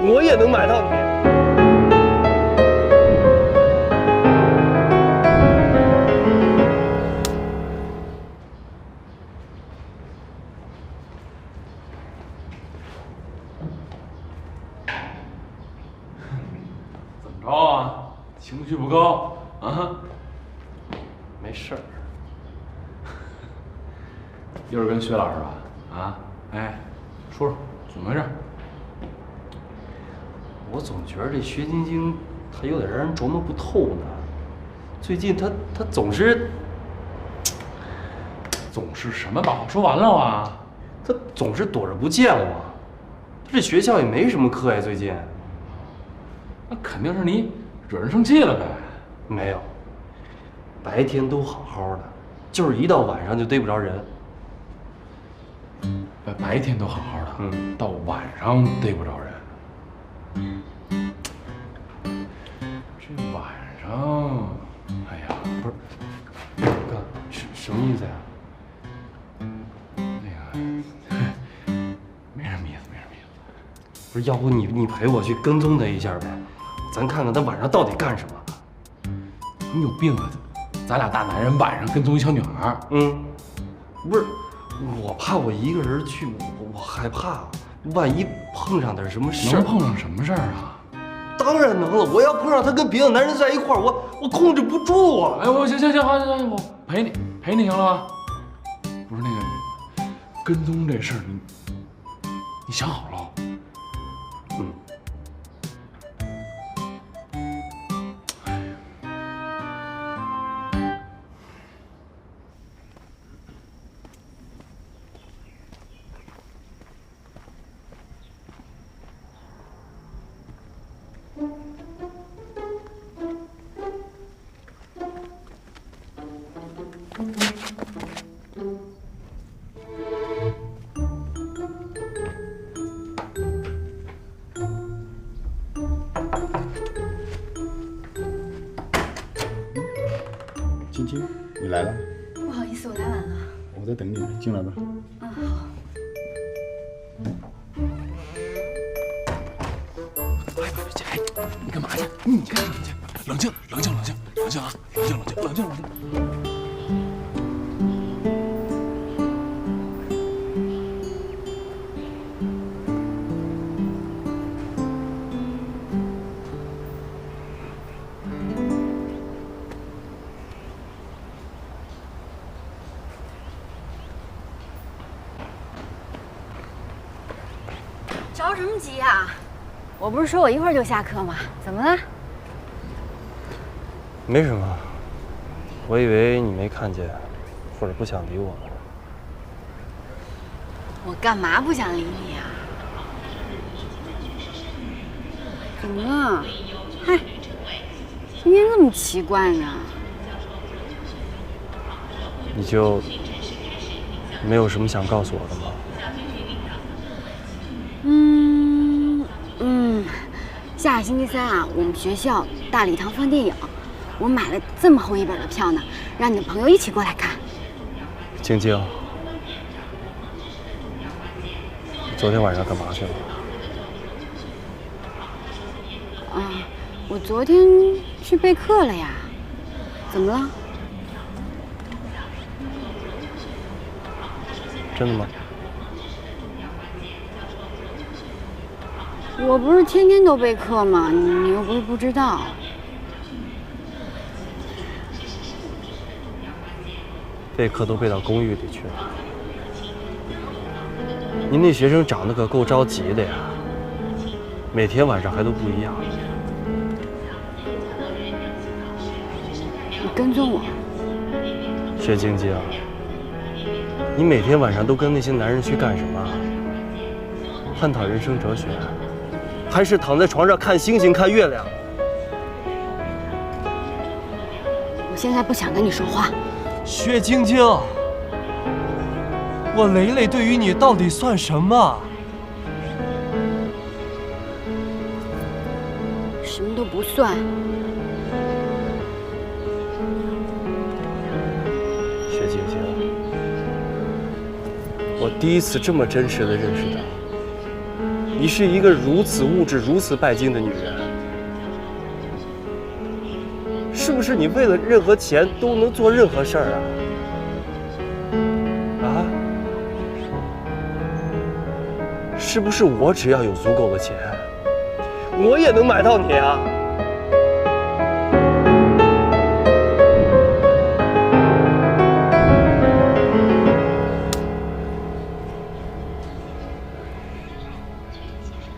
我也能买到你。怎么着啊？情绪不高啊？没事儿。又是跟薛老师吧？啊？哎，说说怎么回事？我总觉得这薛晶晶她有点让人琢磨不透呢。最近她总是什么吧？说完了啊？她总是躲着不见我。她这学校也没什么课呀，最近。那肯定是你惹人生气了呗？没有，白天都好好的，就是一到晚上就逮不着人。白天都好好的，到晚上逮不着人。这晚上，哎呀，不是，哥，什么意思呀？那个，没什么意思，没什么意思。不是，要不你陪我去跟踪他一下呗，咱看看他晚上到底干什么。你有病啊！咱俩大男人晚上跟踪一小女孩。不是，我怕我一个人去，我害怕，万一碰上点什么事儿。能碰上什么事儿啊？当然能了，我要碰上他跟别的男人在一块儿，我控制不住啊！哎，行，好，我陪你行了吧？不是那个跟踪这事儿，你想好了？晶晶，你来了。不好意思，我来晚了。我在等你，进来吧。好。哎，你干嘛去？你干什么去？冷静啊！冷静！着什么急呀？我不是说我一会儿就下课吗？怎么了？没什么，我以为你没看见，或者不想理我呢。我干嘛不想理你啊？怎么了？嗨，今天这么奇怪呢？你就没有什么想告诉我的吗？下个星期3啊，我们学校大礼堂放电影，我买了这么厚一本的票呢，让你的朋友一起过来看。晶晶，你昨天晚上干嘛去了？我昨天去备课了呀。怎么了？真的吗？我不是天天都备课吗？你又不是不知道。备课都备到公寓里去了。您那学生长得可够着急的呀，每天晚上还都不一样。你跟踪我？薛晶晶，你每天晚上都跟那些男人去干什么？探讨人生哲学，还是躺在床上看星星、看月亮？我现在不想跟你说话。薛晶晶，我蕾蕾对于你到底算什么？什么都不算。薛晶晶，我第一次这么真实的认识到，你是一个如此物质、如此拜金的女人，是不是你为了任何钱都能做任何事儿啊？啊？是不是我只要有足够的钱，我也能买到你啊？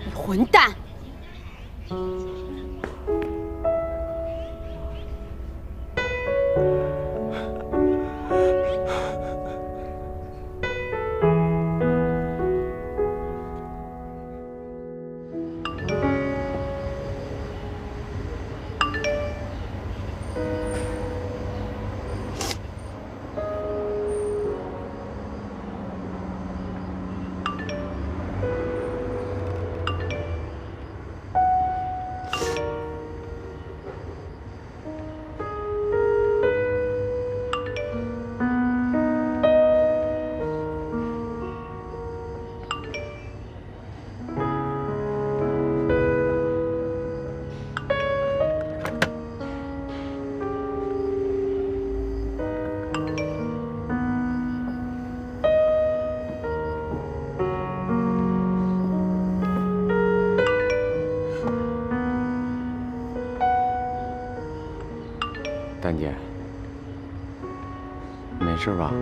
你混蛋！丹姐，没事吧？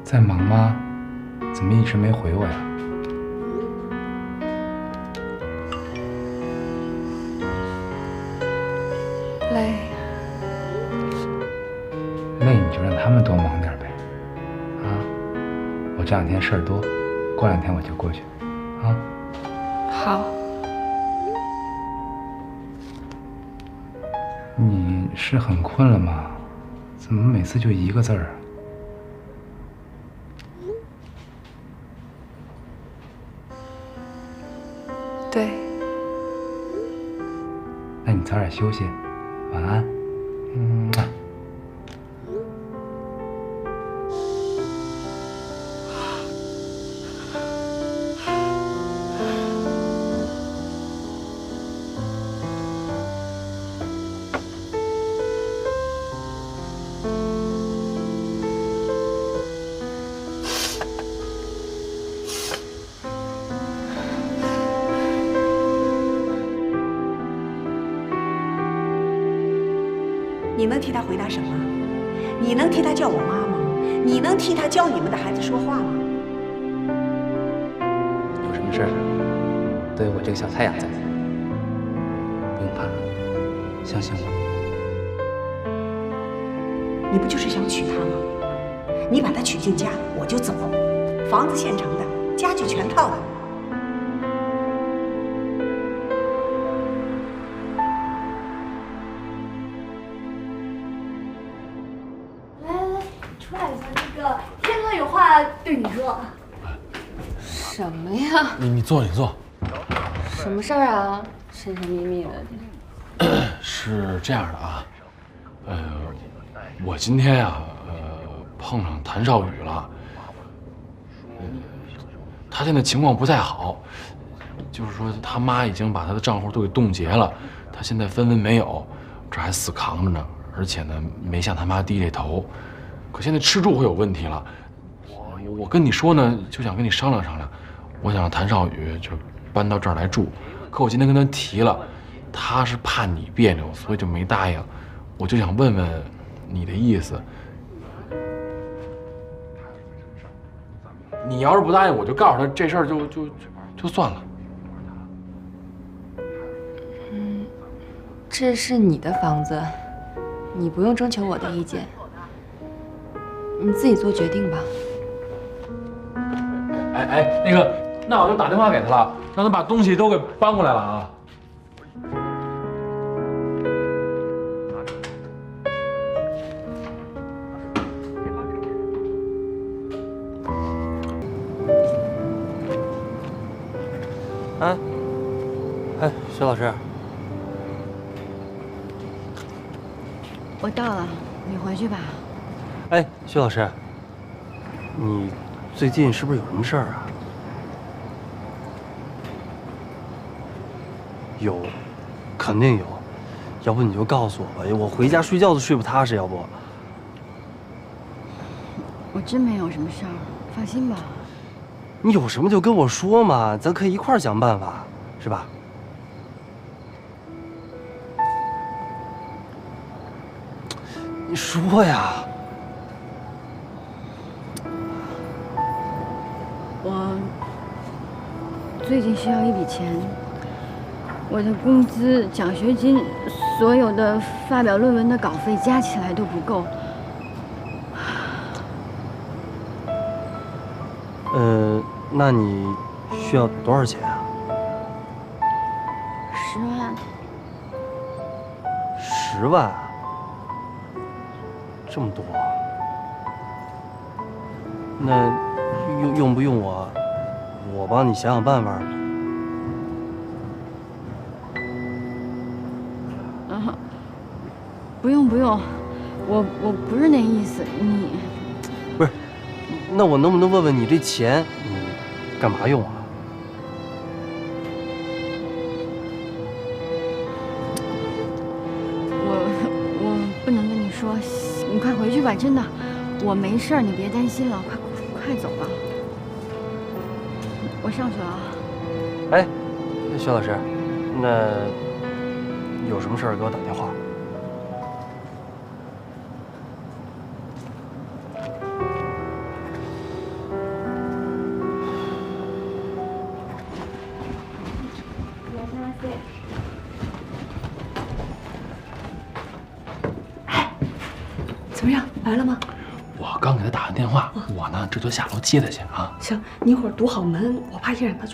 在忙吗？怎么一直没回我呀？累。累你就让他们多忙点呗。啊，我这两天事儿多，过2天我就过去。啊。好。你是很困了吗？怎么每次就一个字儿？对。那你早点休息，晚安。嗯。你能替他回答什么？你能替他叫我妈吗？你能替他教你们的孩子说话吗？有什么事儿都有我这个小太阳在，不用怕，相信我。你不就是想娶她吗？你把她娶进家，我就走，房子现成的，家具全套的。对你说，什么呀？你坐，你坐。什么事儿啊？神神秘秘的。是这样的啊，我今天呀，碰上谭少宇了。他现在情况不太好，就是说他妈已经把他的账户都给冻结了，他现在分文没有，这还死扛着呢，而且呢没向他妈低这头，可现在吃住会有问题了。我跟你说呢，就想跟你商量商量，我想让谭少宇就搬到这儿来住，可我今天跟他提了，他是怕你别扭，所以就没答应。我就想问问你的意思，你要是不答应，我就告诉他这事儿就算了。这是你的房子，你不用征求我的意见，你自己做决定吧。哎，那个，那我就打电话给他了，让他把东西都给搬过来了啊。哎，哎，徐老师，我到了，你回去吧。哎，徐老师，你最近是不是有什么事儿啊？有，肯定有，要不你就告诉我吧，我回家睡觉都睡不踏实，要不。我真没有什么事儿，放心吧。你有什么就跟我说嘛，咱可以一块儿想办法，是吧？你说呀。我最近需要一笔钱，我的工资、奖学金，所有的发表论文的稿费加起来都不够。那你需要多少钱啊10万。10万？这么多？那用不用我帮你想想办法？不用，我不是那意思，你不是，那我能不能问问你这钱你干嘛用啊？我不能跟你说，你快回去吧，真的，我没事儿，你别担心了，快走吧，我上去了啊。哎，徐老师，那有什么事儿给我打电话。怎么样，来了吗？我刚给他打完电话，我呢这就下楼接他去啊。行，你一会儿堵好门，我怕影响他。